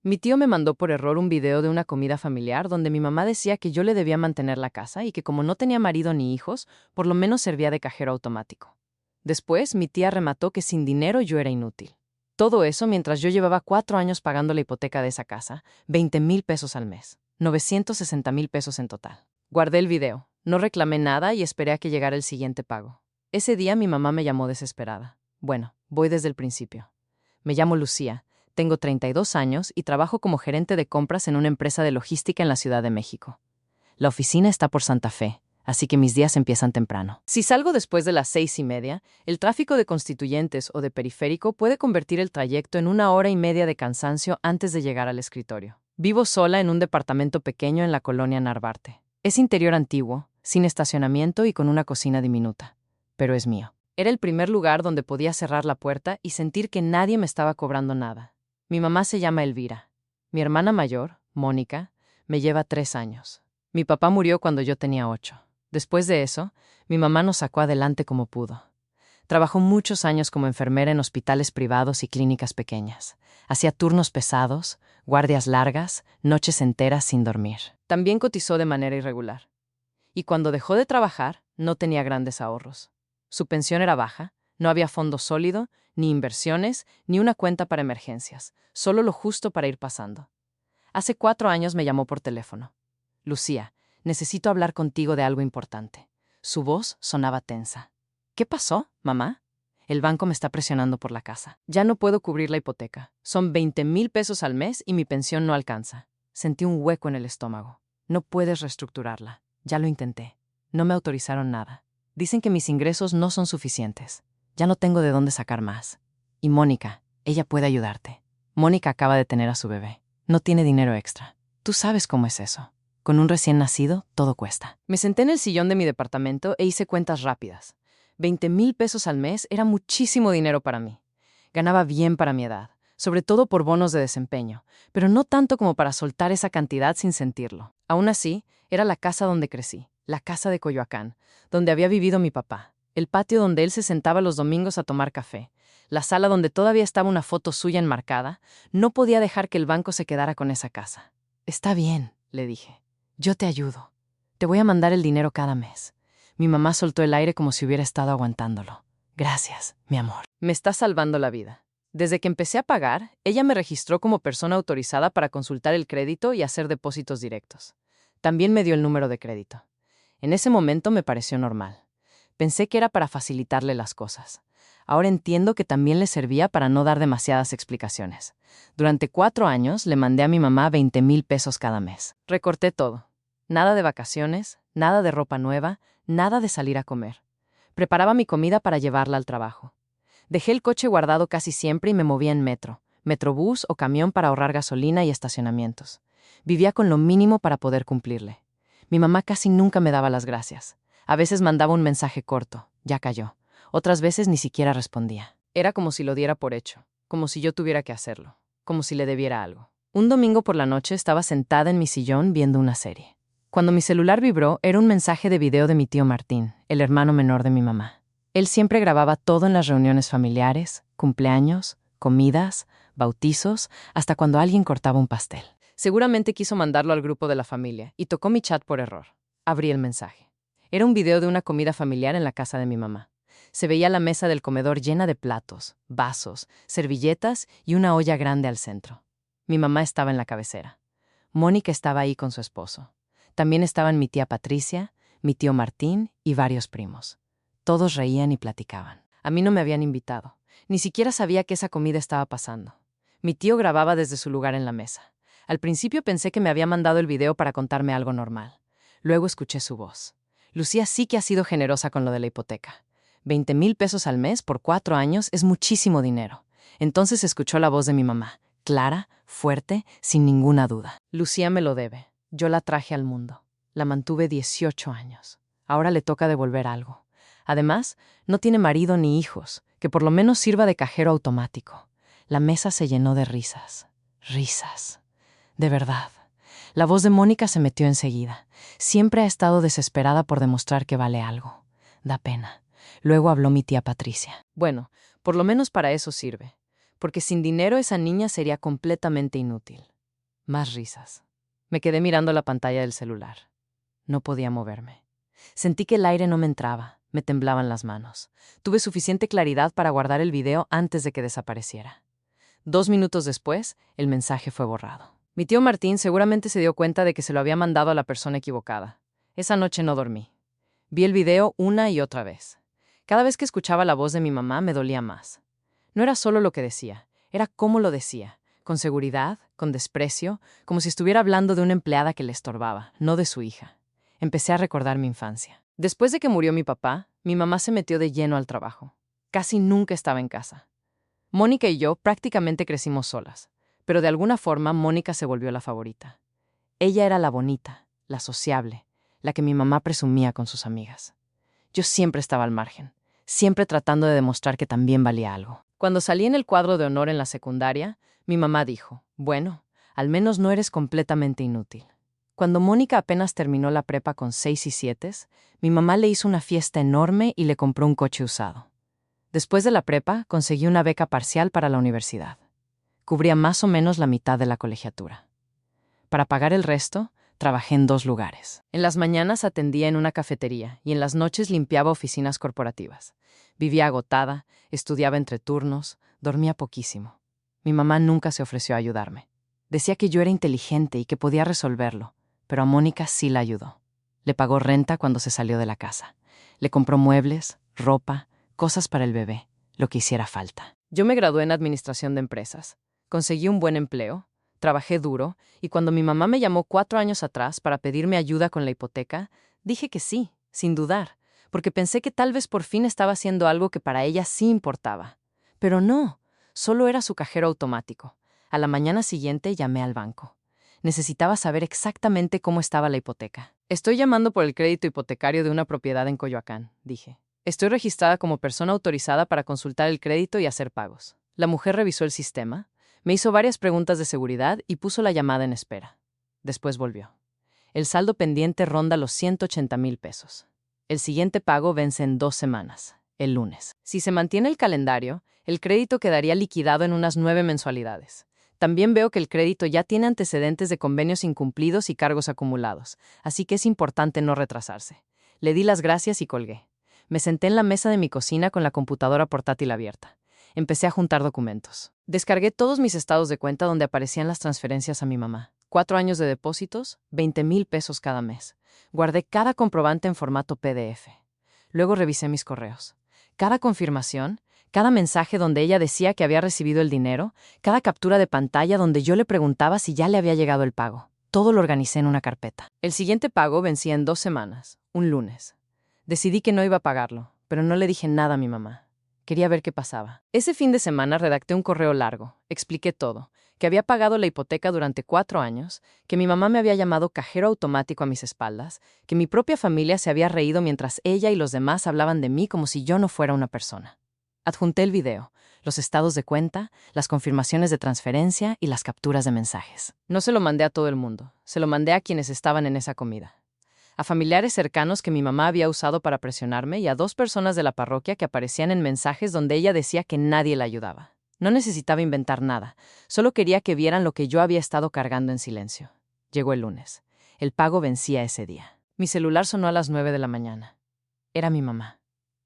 Mi tío me mandó por error un video de una comida familiar donde mi mamá decía que yo le debía mantener la casa y que como no tenía marido ni hijos, por lo menos servía de cajero automático. Después, mi tía remató que sin dinero yo era inútil. Todo eso mientras yo llevaba 4 años pagando la hipoteca de esa casa, 20,000 pesos al mes, 960,000 pesos en total. Guardé el video, no reclamé nada y esperé a que llegara el siguiente pago. Ese día mi mamá me llamó desesperada. Bueno, voy desde el principio. Me llamo Lucía. Tengo 32 años y trabajo como gerente de compras en una empresa de logística en la Ciudad de México. La oficina está por Santa Fe, así que mis días empiezan temprano. Si salgo después de las 6:30, el tráfico de Constituyentes o de Periférico puede convertir el trayecto en 1 hora y media de cansancio antes de llegar al escritorio. Vivo sola en un departamento pequeño en la colonia Narvarte. Es interior antiguo, sin estacionamiento y con una cocina diminuta. Pero es mío. Era el primer lugar donde podía cerrar la puerta y sentir que nadie me estaba cobrando nada. Mi mamá se llama Elvira. Mi hermana mayor, Mónica, me lleva 3 años. Mi papá murió cuando yo tenía 8. Después de eso, mi mamá nos sacó adelante como pudo. Trabajó muchos años como enfermera en hospitales privados y clínicas pequeñas. Hacía turnos pesados, guardias largas, noches enteras sin dormir. También cotizó de manera irregular. Y cuando dejó de trabajar, no tenía grandes ahorros. Su pensión era baja, no había fondo sólido, ni inversiones, ni una cuenta para emergencias, solo lo justo para ir pasando. Hace 4 años me llamó por teléfono. Lucía, necesito hablar contigo de algo importante. Su voz sonaba tensa. ¿Qué pasó, mamá? El banco me está presionando por la casa. Ya no puedo cubrir la hipoteca. Son 20,000 pesos al mes y mi pensión no alcanza. Sentí un hueco en el estómago. No puedes reestructurarla. Ya lo intenté. No me autorizaron nada. Dicen que mis ingresos no son suficientes. Ya no tengo de dónde sacar más. Y Mónica, ella puede ayudarte. Mónica acaba de tener a su bebé. No tiene dinero extra. Tú sabes cómo es eso. Con un recién nacido, todo cuesta. Me senté en el sillón de mi departamento e hice cuentas rápidas. 20,000 pesos al mes era muchísimo dinero para mí. Ganaba bien para mi edad, sobre todo por bonos de desempeño, pero no tanto como para soltar esa cantidad sin sentirlo. Aún así, era la casa donde crecí, la casa de Coyoacán, donde había vivido mi papá. El patio donde él se sentaba los domingos a tomar café, la sala donde todavía estaba una foto suya enmarcada. No podía dejar que el banco se quedara con esa casa. Está bien, le dije. Yo te ayudo. Te voy a mandar el dinero cada mes. Mi mamá soltó el aire como si hubiera estado aguantándolo. Gracias, mi amor. Me está salvando la vida. Desde que empecé a pagar, ella me registró como persona autorizada para consultar el crédito y hacer depósitos directos. También me dio el número de crédito. En ese momento me pareció normal. Pensé que era para facilitarle las cosas. Ahora entiendo que también le servía para no dar demasiadas explicaciones. Durante 4 años le mandé a mi mamá 20,000 pesos cada mes. Recorté todo. Nada de vacaciones, nada de ropa nueva, nada de salir a comer. Preparaba mi comida para llevarla al trabajo. Dejé el coche guardado casi siempre y me movía en metro, metrobús o camión para ahorrar gasolina y estacionamientos. Vivía con lo mínimo para poder cumplirle. Mi mamá casi nunca me daba las gracias. A veces mandaba un mensaje corto, ya cayó. Otras veces ni siquiera respondía. Era como si lo diera por hecho, como si yo tuviera que hacerlo, como si le debiera algo. Un domingo por la noche estaba sentada en mi sillón viendo una serie. Cuando mi celular vibró, era un mensaje de video de mi tío Martín, el hermano menor de mi mamá. Él siempre grababa todo en las reuniones familiares, cumpleaños, comidas, bautizos, hasta cuando alguien cortaba un pastel. Seguramente quiso mandarlo al grupo de la familia y tocó mi chat por error. Abrí el mensaje. Era un video de una comida familiar en la casa de mi mamá. Se veía la mesa del comedor llena de platos, vasos, servilletas y una olla grande al centro. Mi mamá estaba en la cabecera. Mónica estaba ahí con su esposo. También estaban mi tía Patricia, mi tío Martín y varios primos. Todos reían y platicaban. A mí no me habían invitado. Ni siquiera sabía que esa comida estaba pasando. Mi tío grababa desde su lugar en la mesa. Al principio pensé que me había mandado el video para contarme algo normal. Luego escuché su voz. Lucía sí que ha sido generosa con lo de la hipoteca. 20,000 pesos al mes por 4 años es muchísimo dinero. Entonces escuchó la voz de mi mamá, clara, fuerte, sin ninguna duda. Lucía me lo debe. Yo la traje al mundo. La mantuve 18 años. Ahora le toca devolver algo. Además, no tiene marido ni hijos, que por lo menos sirva de cajero automático. La mesa se llenó de risas. Risas. De verdad. La voz de Mónica se metió enseguida. Siempre ha estado desesperada por demostrar que vale algo. Da pena. Luego habló mi tía Patricia. Bueno, por lo menos para eso sirve. Porque sin dinero esa niña sería completamente inútil. Más risas. Me quedé mirando la pantalla del celular. No podía moverme. Sentí que el aire no me entraba, me temblaban las manos. Tuve suficiente claridad para guardar el video antes de que desapareciera. 2 minutos después, el mensaje fue borrado. Mi tío Martín seguramente se dio cuenta de que se lo había mandado a la persona equivocada. Esa noche no dormí. Vi el video una y otra vez. Cada vez que escuchaba la voz de mi mamá me dolía más. No era solo lo que decía, era cómo lo decía, con seguridad, con desprecio, como si estuviera hablando de una empleada que le estorbaba, no de su hija. Empecé a recordar mi infancia. Después de que murió mi papá, mi mamá se metió de lleno al trabajo. Casi nunca estaba en casa. Mónica y yo prácticamente crecimos solas, pero de alguna forma Mónica se volvió la favorita. Ella era la bonita, la sociable, la que mi mamá presumía con sus amigas. Yo siempre estaba al margen, siempre tratando de demostrar que también valía algo. Cuando salí en el cuadro de honor en la secundaria, mi mamá dijo, bueno, al menos no eres completamente inútil. Cuando Mónica apenas terminó la prepa con 6 y 7, mi mamá le hizo una fiesta enorme y le compró un coche usado. Después de la prepa, conseguí una beca parcial para la universidad. Cubría más o menos la mitad de la colegiatura. Para pagar el resto, trabajé en 2 lugares. En las mañanas atendía en una cafetería y en las noches limpiaba oficinas corporativas. Vivía agotada, estudiaba entre turnos, dormía poquísimo. Mi mamá nunca se ofreció a ayudarme. Decía que yo era inteligente y que podía resolverlo, pero a Mónica sí la ayudó. Le pagó renta cuando se salió de la casa. Le compró muebles, ropa, cosas para el bebé, lo que hiciera falta. Yo me gradué en administración de empresas. Conseguí un buen empleo, trabajé duro, y cuando mi mamá me llamó 4 años atrás para pedirme ayuda con la hipoteca, dije que sí, sin dudar, porque pensé que tal vez por fin estaba haciendo algo que para ella sí importaba. Pero no, solo era su cajero automático. A la mañana siguiente llamé al banco. Necesitaba saber exactamente cómo estaba la hipoteca. Estoy llamando por el crédito hipotecario de una propiedad en Coyoacán, dije. Estoy registrada como persona autorizada para consultar el crédito y hacer pagos. La mujer revisó el sistema, me hizo varias preguntas de seguridad y puso la llamada en espera. Después volvió. El saldo pendiente ronda los 180,000 pesos. El siguiente pago vence en 2 semanas, el lunes. Si se mantiene el calendario, el crédito quedaría liquidado en unas 9 mensualidades. También veo que el crédito ya tiene antecedentes de convenios incumplidos y cargos acumulados, así que es importante no retrasarse. Le di las gracias y colgué. Me senté en la mesa de mi cocina con la computadora portátil abierta. Empecé a juntar documentos. Descargué todos mis estados de cuenta donde aparecían las transferencias a mi mamá. 4 años de depósitos, 20,000 pesos cada mes. Guardé cada comprobante en formato PDF. Luego revisé mis correos. Cada confirmación, cada mensaje donde ella decía que había recibido el dinero, cada captura de pantalla donde yo le preguntaba si ya le había llegado el pago. Todo lo organicé en una carpeta. El siguiente pago vencía en 2 semanas, un lunes. Decidí que no iba a pagarlo, pero no le dije nada a mi mamá. Quería ver qué pasaba. Ese fin de semana redacté un correo largo, expliqué todo, que había pagado la hipoteca durante 4 años, que mi mamá me había llamado cajero automático a mis espaldas, que mi propia familia se había reído mientras ella y los demás hablaban de mí como si yo no fuera una persona. Adjunté el video, los estados de cuenta, las confirmaciones de transferencia y las capturas de mensajes. No se lo mandé a todo el mundo, se lo mandé a quienes estaban en esa comida. A familiares cercanos que mi mamá había usado para presionarme y a 2 personas de la parroquia que aparecían en mensajes donde ella decía que nadie la ayudaba. No necesitaba inventar nada, solo quería que vieran lo que yo había estado cargando en silencio. Llegó el lunes. El pago vencía ese día. Mi celular sonó a las 9 de la mañana. Era mi mamá.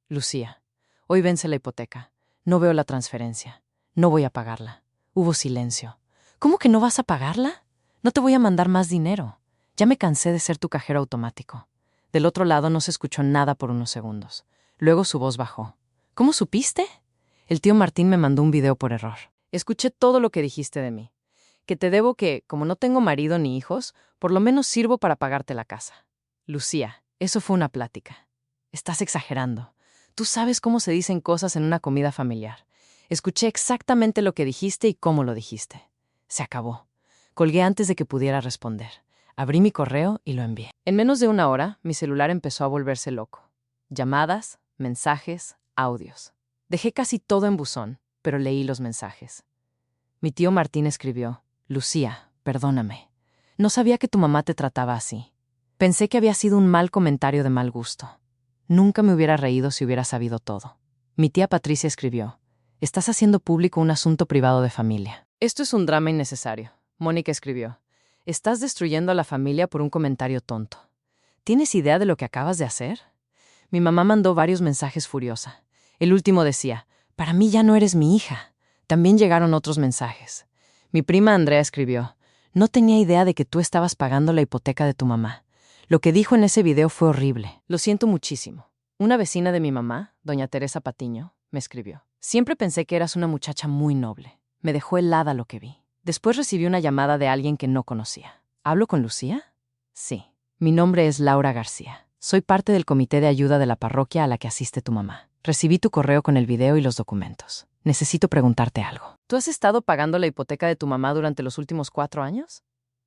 Lucía, hoy vence la hipoteca. No veo la transferencia. No voy a pagarla. Hubo silencio. ¿Cómo que no vas a pagarla? No te voy a mandar más dinero. Ya me cansé de ser tu cajero automático. Del otro lado no se escuchó nada por unos segundos. Luego su voz bajó. ¿Cómo supiste? El tío Martín me mandó un video por error. Escuché todo lo que dijiste de mí. Que te debo que, como no tengo marido ni hijos, por lo menos sirvo para pagarte la casa. Lucía, eso fue una plática. Estás exagerando. Tú sabes cómo se dicen cosas en una comida familiar. Escuché exactamente lo que dijiste y cómo lo dijiste. Se acabó. Colgué antes de que pudiera responder. Abrí mi correo y lo envié. En menos de 1 hora, mi celular empezó a volverse loco. Llamadas, mensajes, audios. Dejé casi todo en buzón, pero leí los mensajes. Mi tío Martín escribió: Lucía, perdóname. No sabía que tu mamá te trataba así. Pensé que había sido un mal comentario de mal gusto. Nunca me hubiera reído si hubiera sabido todo. Mi tía Patricia escribió: estás haciendo público un asunto privado de familia. Esto es un drama innecesario. Mónica escribió: Estás destruyendo a la familia por un comentario tonto. ¿Tienes idea de lo que acabas de hacer? Mi mamá mandó varios mensajes furiosa. El último decía, para mí ya no eres mi hija. También llegaron otros mensajes. Mi prima Andrea escribió, no tenía idea de que tú estabas pagando la hipoteca de tu mamá. Lo que dijo en ese video fue horrible. Lo siento muchísimo. Una vecina de mi mamá, doña Teresa Patiño, me escribió. Siempre pensé que eras una muchacha muy noble. Me dejó helada lo que vi. Después recibí una llamada de alguien que no conocía. ¿Hablo con Lucía? Sí. Mi nombre es Laura García. Soy parte del comité de ayuda de la parroquia a la que asiste tu mamá. Recibí tu correo con el video y los documentos. Necesito preguntarte algo. ¿Tú has estado pagando la hipoteca de tu mamá durante los últimos 4 años?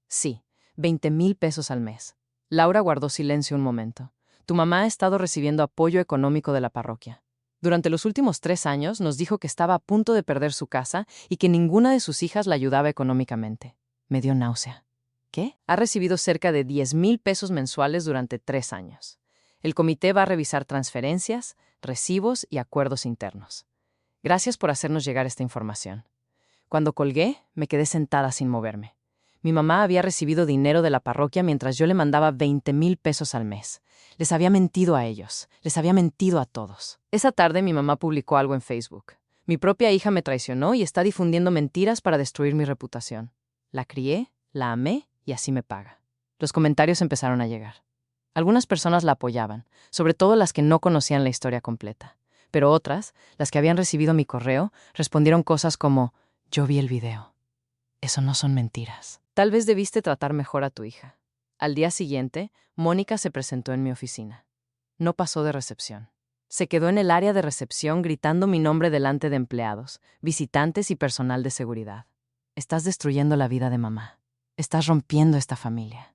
Sí, 20,000 pesos al mes. Laura guardó silencio un momento. Tu mamá ha estado recibiendo apoyo económico de la parroquia. Durante los últimos 3 años nos dijo que estaba a punto de perder su casa y que ninguna de sus hijas la ayudaba económicamente. Me dio náusea. ¿Qué? Ha recibido cerca de 10,000 pesos mensuales durante 3 años. El comité va a revisar transferencias, recibos y acuerdos internos. Gracias por hacernos llegar esta información. Cuando colgué, me quedé sentada sin moverme. Mi mamá había recibido dinero de la parroquia mientras yo le mandaba 20,000 pesos al mes. Les había mentido a ellos, les había mentido a todos. Esa tarde mi mamá publicó algo en Facebook. Mi propia hija me traicionó y está difundiendo mentiras para destruir mi reputación. La crié, la amé y así me paga. Los comentarios empezaron a llegar. Algunas personas la apoyaban, sobre todo las que no conocían la historia completa. Pero otras, las que habían recibido mi correo, respondieron cosas como, yo vi el video. Eso no son mentiras. Tal vez debiste tratar mejor a tu hija. Al día siguiente, Mónica se presentó en mi oficina. No pasó de recepción. Se quedó en el área de recepción gritando mi nombre delante de empleados, visitantes y personal de seguridad. Estás destruyendo la vida de mamá. Estás rompiendo esta familia.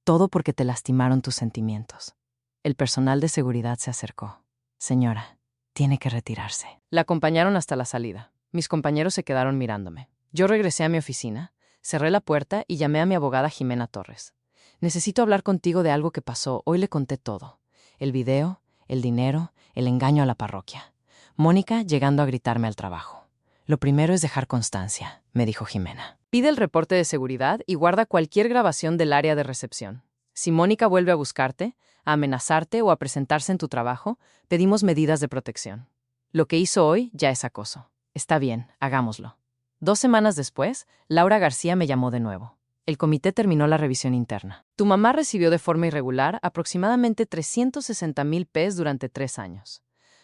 Todo porque te lastimaron tus sentimientos. El personal de seguridad se acercó. Señora, tiene que retirarse. La acompañaron hasta la salida. Mis compañeros se quedaron mirándome. Yo regresé a mi oficina, cerré la puerta y llamé a mi abogada Jimena Torres. Necesito hablar contigo de algo que pasó. Hoy le conté todo. El video, el dinero, el engaño a la parroquia. Mónica llegando a gritarme al trabajo. Lo primero es dejar constancia, me dijo Jimena. Pide el reporte de seguridad y guarda cualquier grabación del área de recepción. Si Mónica vuelve a buscarte, a amenazarte o a presentarse en tu trabajo, pedimos medidas de protección. Lo que hizo hoy ya es acoso. Está bien, hagámoslo. 2 semanas después, Laura García me llamó de nuevo. El comité terminó la revisión interna. Tu mamá recibió de forma irregular aproximadamente 360,000 pesos durante 3 años.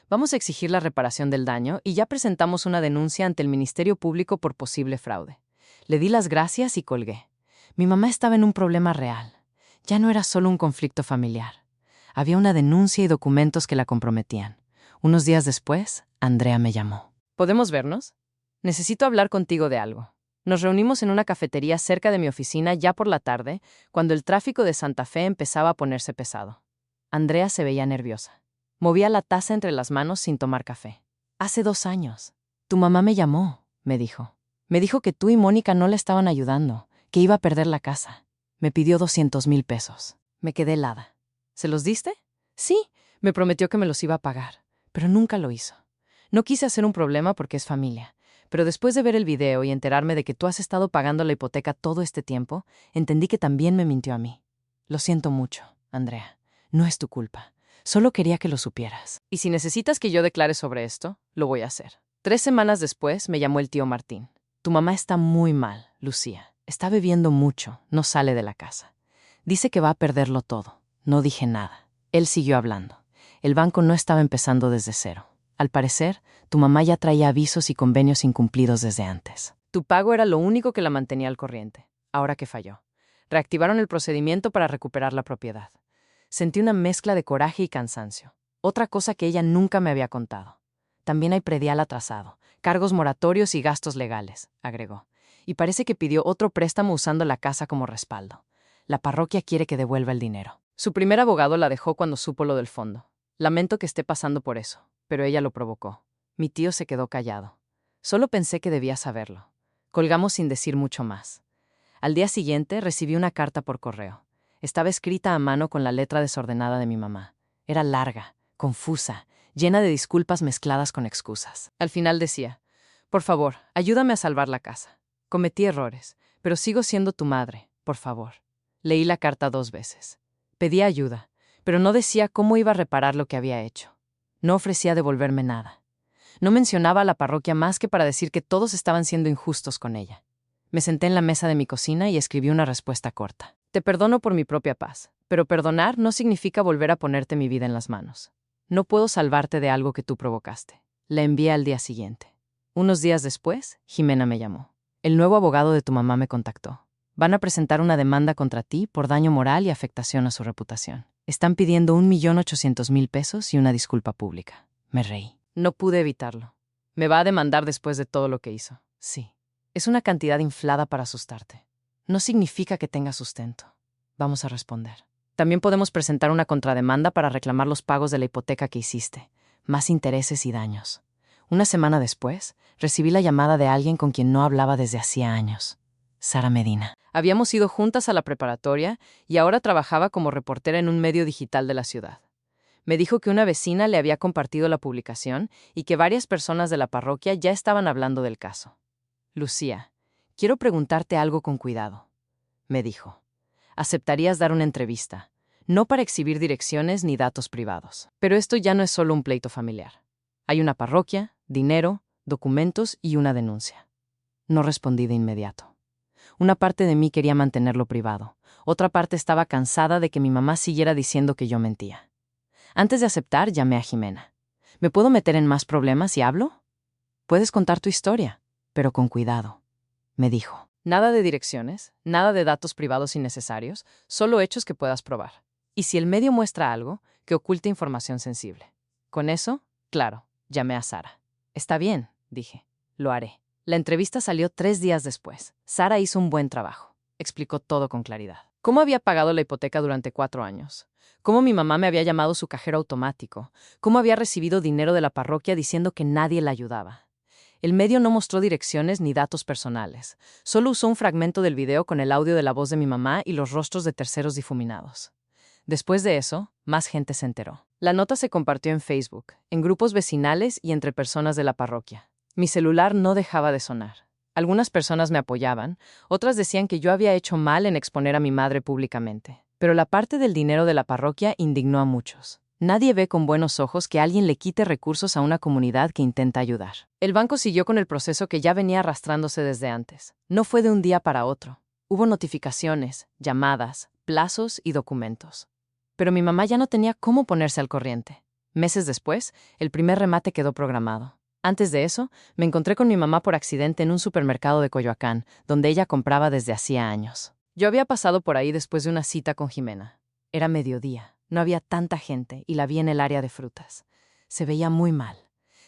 Vamos a exigir la reparación del daño y ya presentamos una denuncia ante el Ministerio Público por posible fraude. Le di las gracias y colgué. Mi mamá estaba en un problema real. Ya no era solo un conflicto familiar. Había una denuncia y documentos que la comprometían. Unos días después, Andrea me llamó. ¿Podemos vernos? Necesito hablar contigo de algo. Nos reunimos en una cafetería cerca de mi oficina ya por la tarde, cuando el tráfico de Santa Fe empezaba a ponerse pesado. Andrea se veía nerviosa. Movía la taza entre las manos sin tomar café. Hace 2 años. Tu mamá me llamó, me dijo. Me dijo que tú y Mónica no le estaban ayudando, que iba a perder la casa. Me pidió 200,000 pesos. Me quedé helada. ¿Se los diste? Sí, me prometió que me los iba a pagar, pero nunca lo hizo. No quise hacer un problema porque es familia, pero después de ver el video y enterarme de que tú has estado pagando la hipoteca todo este tiempo, entendí que también me mintió a mí. Lo siento mucho, Andrea. No es tu culpa. Solo quería que lo supieras. Y si necesitas que yo declare sobre esto, lo voy a hacer. 3 semanas después me llamó el tío Martín. Tu mamá está muy mal, Lucía. Está bebiendo mucho, no sale de la casa. Dice que va a perderlo todo. No dije nada. Él siguió hablando. El banco no estaba empezando desde cero. Al parecer, tu mamá ya traía avisos y convenios incumplidos desde antes. Tu pago era lo único que la mantenía al corriente, ahora que falló. Reactivaron el procedimiento para recuperar la propiedad. Sentí una mezcla de coraje y cansancio. Otra cosa que ella nunca me había contado. También hay predial atrasado, cargos moratorios y gastos legales, agregó. Y parece que pidió otro préstamo usando la casa como respaldo. La parroquia quiere que devuelva el dinero. Su primer abogado la dejó cuando supo lo del fondo. Lamento que esté pasando por eso, pero ella lo provocó. Mi tío se quedó callado. Solo pensé que debía saberlo. Colgamos sin decir mucho más. Al día siguiente recibí una carta por correo. Estaba escrita a mano con la letra desordenada de mi mamá. Era larga, confusa, llena de disculpas mezcladas con excusas. Al final decía, por favor, ayúdame a salvar la casa. Cometí errores, pero sigo siendo tu madre. por favor. Leí la carta 2 veces. Pedía ayuda, pero no decía cómo iba a reparar lo que había hecho. No ofrecía devolverme nada. No mencionaba a la parroquia más que para decir que todos estaban siendo injustos con ella. Me senté en la mesa de mi cocina y escribí una respuesta corta. Te perdono por mi propia paz, pero perdonar no significa volver a ponerte mi vida en las manos. No puedo salvarte de algo que tú provocaste. La envié al día siguiente. Unos días después, Jimena me llamó. El nuevo abogado de tu mamá me contactó. Van a presentar una demanda contra ti por daño moral y afectación a su reputación. Están pidiendo 1.800.000 pesos y una disculpa pública. Me reí. No pude evitarlo. Me va a demandar después de todo lo que hizo. Sí. Es una cantidad inflada para asustarte. No significa que tenga sustento. Vamos a responder. También podemos presentar una contrademanda para reclamar los pagos de la hipoteca que hiciste, más intereses y daños. Una semana después, recibí la llamada de alguien con quien no hablaba desde hacía años. Sara Medina. Habíamos ido juntas a la preparatoria y ahora trabajaba como reportera en un medio digital de la ciudad. Me dijo que una vecina le había compartido la publicación y que varias personas de la parroquia ya estaban hablando del caso. Lucía, quiero preguntarte algo con cuidado, me dijo. Aceptarías dar una entrevista, no para exhibir direcciones ni datos privados. Pero esto ya no es solo un pleito familiar. Hay una parroquia, dinero, documentos y una denuncia. No respondí de inmediato. Una parte de mí quería mantenerlo privado. Otra parte estaba cansada de que mi mamá siguiera diciendo que yo mentía. Antes de aceptar, llamé a Jimena. ¿Me puedo meter en más problemas si hablo? Puedes contar tu historia, pero con cuidado, me dijo. Nada de direcciones, nada de datos privados innecesarios, solo hechos que puedas probar. Y si el medio muestra algo, que oculte información sensible. Con eso, claro, llamé a Sara. Está bien, dije. Lo haré. La entrevista salió 3 días después. Sara hizo un buen trabajo. Explicó todo con claridad. Cómo había pagado la hipoteca durante 4 años. Cómo mi mamá me había llamado su cajero automático. Cómo había recibido dinero de la parroquia diciendo que nadie la ayudaba. El medio no mostró direcciones ni datos personales. Solo usó un fragmento del video con el audio de la voz de mi mamá y los rostros de terceros difuminados. Después de eso, más gente se enteró. La nota se compartió en Facebook, en grupos vecinales y entre personas de la parroquia. Mi celular no dejaba de sonar. Algunas personas me apoyaban, otras decían que yo había hecho mal en exponer a mi madre públicamente. Pero la parte del dinero de la parroquia indignó a muchos. Nadie ve con buenos ojos que alguien le quite recursos a una comunidad que intenta ayudar. El banco siguió con el proceso que ya venía arrastrándose desde antes. No fue de un día para otro. Hubo notificaciones, llamadas, plazos y documentos. Pero mi mamá ya no tenía cómo ponerse al corriente. Meses después, el primer remate quedó programado. Antes de eso, me encontré con mi mamá por accidente en un supermercado de Coyoacán, donde ella compraba desde hacía años. Yo había pasado por ahí después de una cita con Jimena. Era mediodía. No había tanta gente y la vi en el área de frutas. Se veía muy mal.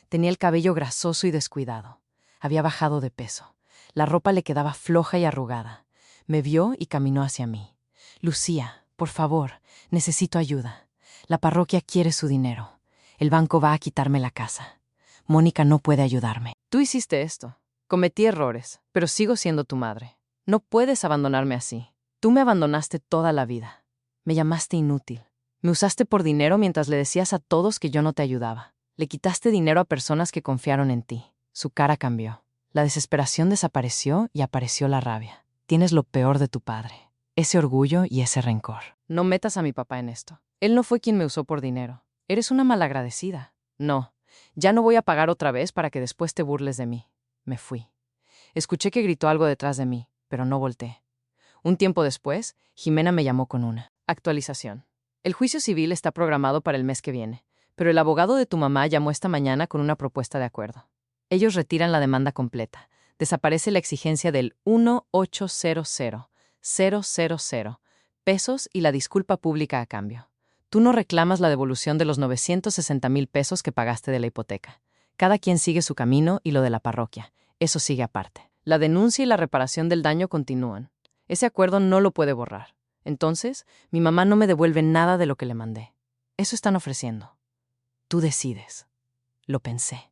Tenía el cabello grasoso y descuidado. Había bajado de peso. La ropa le quedaba floja y arrugada. Me vio y caminó hacia mí. Lucía, por favor, necesito ayuda. La parroquia quiere su dinero. El banco va a quitarme la casa. Mónica no puede ayudarme. Tú hiciste esto. Cometí errores, pero sigo siendo tu madre. No puedes abandonarme así. Tú me abandonaste toda la vida. Me llamaste inútil. Me usaste por dinero mientras le decías a todos que yo no te ayudaba. Le quitaste dinero a personas que confiaron en ti. Su cara cambió. La desesperación desapareció y apareció la rabia. Tienes lo peor de tu padre. Ese orgullo y ese rencor. No metas a mi papá en esto. Él no fue quien me usó por dinero. Eres una malagradecida. No, ya no voy a pagar otra vez para que después te burles de mí. Me fui. Escuché que gritó algo detrás de mí, pero no volteé. Un tiempo después, Jimena me llamó con una actualización. El juicio civil está programado para el mes que viene, pero el abogado de tu mamá llamó esta mañana con una propuesta de acuerdo. Ellos retiran la demanda completa. Desaparece la exigencia del 1.800.000 pesos y la disculpa pública a cambio. Tú no reclamas la devolución de los 960.000 pesos que pagaste de la hipoteca. Cada quien sigue su camino y lo de la parroquia. Eso sigue aparte. La denuncia y la reparación del daño continúan. Ese acuerdo no lo puede borrar. Entonces, mi mamá no me devuelve nada de lo que le mandé. Eso están ofreciendo. Tú decides. Lo pensé.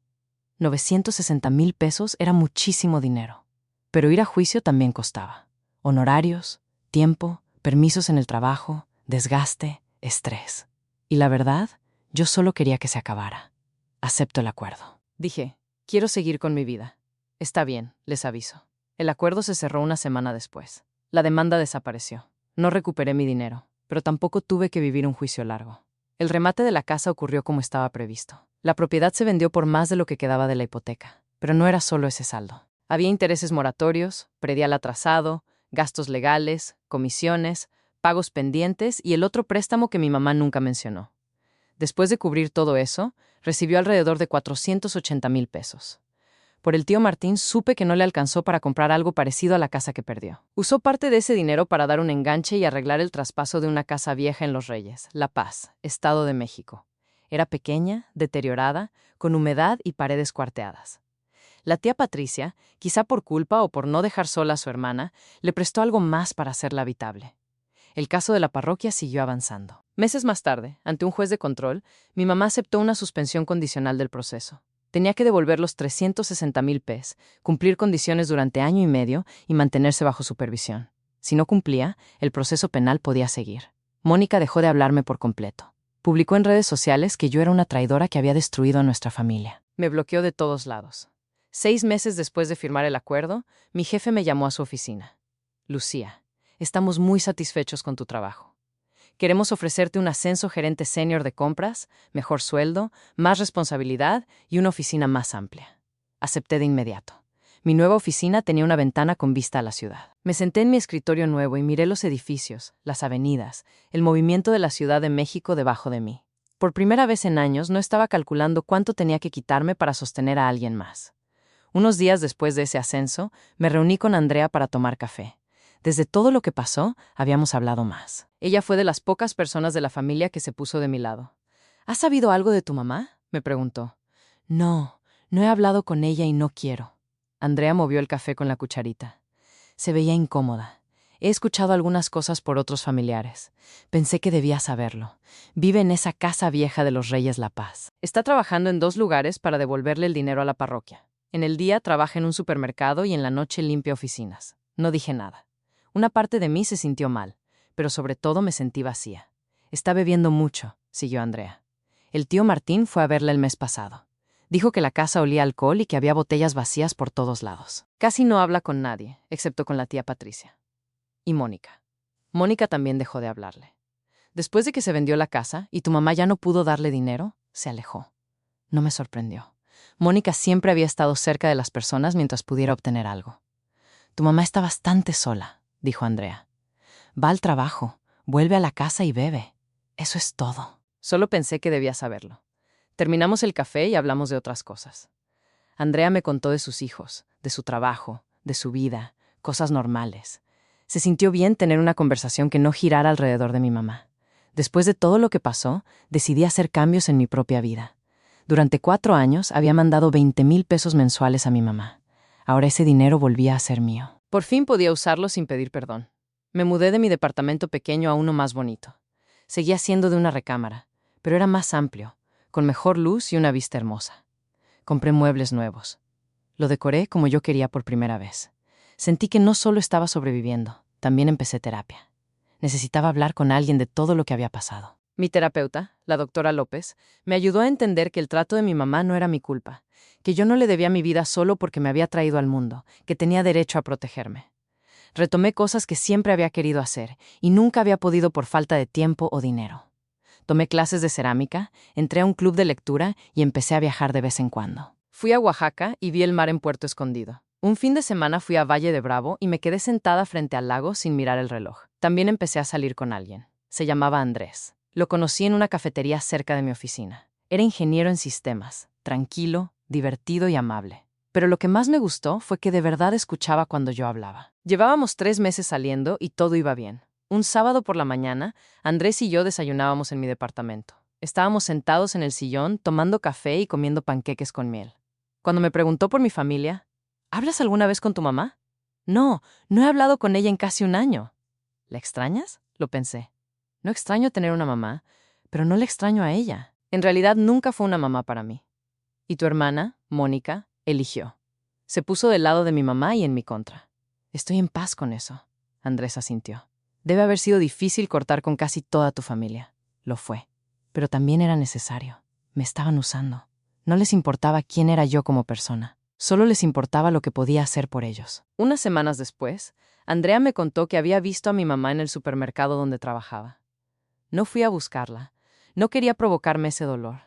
960.000 pesos era muchísimo dinero. Pero ir a juicio también costaba. Honorarios, tiempo, permisos en el trabajo, desgaste, estrés. Y la verdad, yo solo quería que se acabara. Acepto el acuerdo. Dije, quiero seguir con mi vida. Está bien, les aviso. El acuerdo se cerró una semana después. La demanda desapareció. No recuperé mi dinero, pero tampoco tuve que vivir un juicio largo. El remate de la casa ocurrió como estaba previsto. La propiedad se vendió por más de lo que quedaba de la hipoteca, pero no era solo ese saldo. Había intereses moratorios, predial atrasado, gastos legales, comisiones, pagos pendientes y el otro préstamo que mi mamá nunca mencionó. Después de cubrir todo eso, recibió alrededor de 480,000 pesos. Por el tío Martín supe que no le alcanzó para comprar algo parecido a la casa que perdió. Usó parte de ese dinero para dar un enganche y arreglar el traspaso de una casa vieja en Los Reyes, La Paz, Estado de México. Era pequeña, deteriorada, con humedad y paredes cuarteadas. La tía Patricia, quizá por culpa o por no dejar sola a su hermana, le prestó algo más para hacerla habitable. El caso de la parroquia siguió avanzando. Meses más tarde, ante un juez de control, mi mamá aceptó una suspensión condicional del proceso. Tenía que devolver los 360,000 pesos, cumplir condiciones durante año y medio y mantenerse bajo supervisión. Si no cumplía, el proceso penal podía seguir. Mónica dejó de hablarme por completo. Publicó en redes sociales que yo era una traidora que había destruido a nuestra familia. Me bloqueó de todos lados. 6 meses después de firmar el acuerdo, mi jefe me llamó a su oficina. Lucía, estamos muy satisfechos con tu trabajo. Queremos ofrecerte un ascenso gerente senior de compras, mejor sueldo, más responsabilidad y una oficina más amplia. Acepté de inmediato. Mi nueva oficina tenía una ventana con vista a la ciudad. Me senté en mi escritorio nuevo y miré los edificios, las avenidas, el movimiento de la Ciudad de México debajo de mí. Por primera vez en años no estaba calculando cuánto tenía que quitarme para sostener a alguien más. Unos días después de ese ascenso, me reuní con Andrea para tomar café. Desde todo lo que pasó, habíamos hablado más. Ella fue de las pocas personas de la familia que se puso de mi lado. ¿Has sabido algo de tu mamá?, me preguntó. No, no he hablado con ella y no quiero. Andrea movió el café con la cucharita. Se veía incómoda. He escuchado algunas cosas por otros familiares. Pensé que debía saberlo. Vive en esa casa vieja de los Reyes La Paz. Está trabajando en 2 lugares para devolverle el dinero a la parroquia. En el día trabaja en un supermercado y en la noche limpia oficinas. No dije nada. Una parte de mí se sintió mal, pero sobre todo me sentí vacía. Está bebiendo mucho, siguió Andrea. El tío Martín fue a verla el mes pasado. Dijo que la casa olía a alcohol y que había botellas vacías por todos lados. Casi no habla con nadie, excepto con la tía Patricia. Y Mónica. Mónica también dejó de hablarle. Después de que se vendió la casa y tu mamá ya no pudo darle dinero, se alejó. No me sorprendió. Mónica siempre había estado cerca de las personas mientras pudiera obtener algo. Tu mamá está bastante sola, dijo Andrea. Va al trabajo, vuelve a la casa y bebe. Eso es todo. Solo pensé que debía saberlo. Terminamos el café y hablamos de otras cosas. Andrea me contó de sus hijos, de su trabajo, de su vida, cosas normales. Se sintió bien tener una conversación que no girara alrededor de mi mamá. Después de todo lo que pasó, decidí hacer cambios en mi propia vida. Durante 4 años había mandado 20,000 pesos mensuales a mi mamá. Ahora ese dinero volvía a ser mío. Por fin podía usarlo sin pedir perdón. Me mudé de mi departamento pequeño a uno más bonito. Seguía siendo de una recámara, pero era más amplio, con mejor luz y una vista hermosa. Compré muebles nuevos. Lo decoré como yo quería por primera vez. Sentí que no solo estaba sobreviviendo, también empecé terapia. Necesitaba hablar con alguien de todo lo que había pasado. Mi terapeuta, la doctora López, me ayudó a entender que el trato de mi mamá no era mi culpa, que yo no le debía mi vida solo porque me había traído al mundo, que tenía derecho a protegerme. Retomé cosas que siempre había querido hacer y nunca había podido por falta de tiempo o dinero. Tomé clases de cerámica, entré a un club de lectura y empecé a viajar de vez en cuando. Fui a Oaxaca y vi el mar en Puerto Escondido. Un fin de semana fui a Valle de Bravo y me quedé sentada frente al lago sin mirar el reloj. También empecé a salir con alguien. Se llamaba Andrés. Lo conocí en una cafetería cerca de mi oficina. Era ingeniero en sistemas, tranquilo, divertido y amable. Pero lo que más me gustó fue que de verdad escuchaba cuando yo hablaba. Llevábamos 3 meses saliendo y todo iba bien. Un sábado por la mañana, Andrés y yo desayunábamos en mi departamento. Estábamos sentados en el sillón, tomando café y comiendo panqueques con miel. Cuando me preguntó por mi familia, ¿hablas alguna vez con tu mamá? No, no he hablado con ella en casi un año. ¿La extrañas?, lo pensé. No extraño tener una mamá, pero no la extraño a ella. En realidad nunca fue una mamá para mí. Y tu hermana, Mónica, eligió. Se puso del lado de mi mamá y en mi contra. Estoy en paz con eso, Andrés asintió. Debe haber sido difícil cortar con casi toda tu familia. Lo fue. Pero también era necesario. Me estaban usando. No les importaba quién era yo como persona. Solo les importaba lo que podía hacer por ellos. Unas semanas después, Andrea me contó que había visto a mi mamá en el supermercado donde trabajaba. No fui a buscarla. No quería provocarme ese dolor.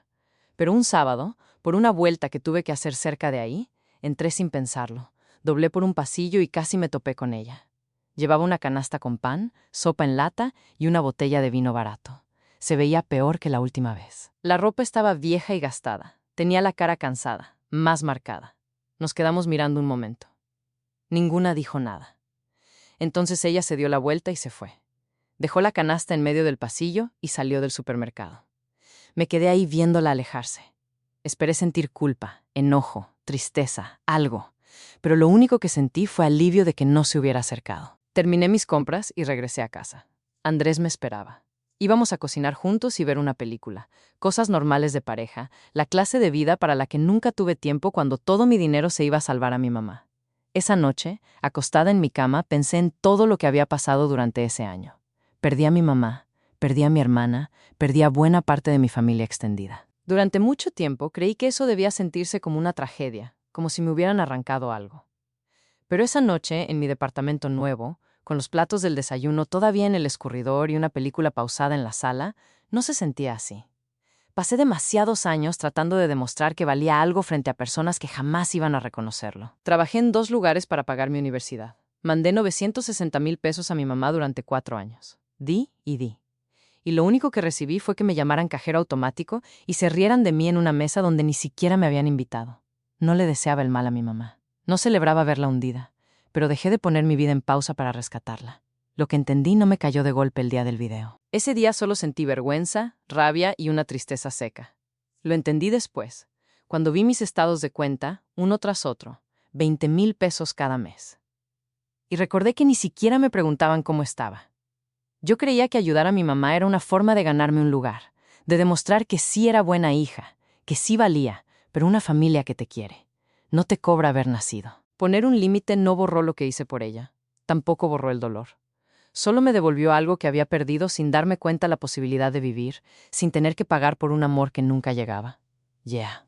Pero un sábado, por una vuelta que tuve que hacer cerca de ahí, entré sin pensarlo. Doblé por un pasillo y casi me topé con ella. Llevaba una canasta con pan, sopa en lata y una botella de vino barato. Se veía peor que la última vez. La ropa estaba vieja y gastada. Tenía la cara cansada, más marcada. Nos quedamos mirando un momento. Ninguna dijo nada. Entonces ella se dio la vuelta y se fue. Dejó la canasta en medio del pasillo y salió del supermercado. Me quedé ahí viéndola alejarse. Esperé sentir culpa, enojo, tristeza, algo. Pero lo único que sentí fue alivio de que no se hubiera acercado. Terminé mis compras y regresé a casa. Andrés me esperaba. Íbamos a cocinar juntos y ver una película. Cosas normales de pareja, la clase de vida para la que nunca tuve tiempo cuando todo mi dinero se iba a salvar a mi mamá. Esa noche, acostada en mi cama, pensé en todo lo que había pasado durante ese año. Perdí a mi mamá, perdí a mi hermana, perdí a buena parte de mi familia extendida. Durante mucho tiempo creí que eso debía sentirse como una tragedia, como si me hubieran arrancado algo. Pero esa noche, en mi departamento nuevo, con los platos del desayuno todavía en el escurridor y una película pausada en la sala, no se sentía así. Pasé demasiados años tratando de demostrar que valía algo frente a personas que jamás iban a reconocerlo. Trabajé en 2 lugares para pagar mi universidad. Mandé 960,000 pesos a mi mamá durante 4 años. Di y di. Y lo único que recibí fue que me llamaran cajero automático y se rieran de mí en una mesa donde ni siquiera me habían invitado. No le deseaba el mal a mi mamá. No celebraba verla hundida, pero dejé de poner mi vida en pausa para rescatarla. Lo que entendí no me cayó de golpe el día del video. Ese día solo sentí vergüenza, rabia y una tristeza seca. Lo entendí después, cuando vi mis estados de cuenta, uno tras otro, 20,000 pesos cada mes. Y recordé que ni siquiera me preguntaban cómo estaba. Yo creía que ayudar a mi mamá era una forma de ganarme un lugar, de demostrar que sí era buena hija, que sí valía, pero una familia que te quiere. No te cobra haber nacido. Poner un límite no borró lo que hice por ella. Tampoco borró el dolor. Solo me devolvió algo que había perdido sin darme cuenta la posibilidad de vivir, sin tener que pagar por un amor que nunca llegaba. Yeah.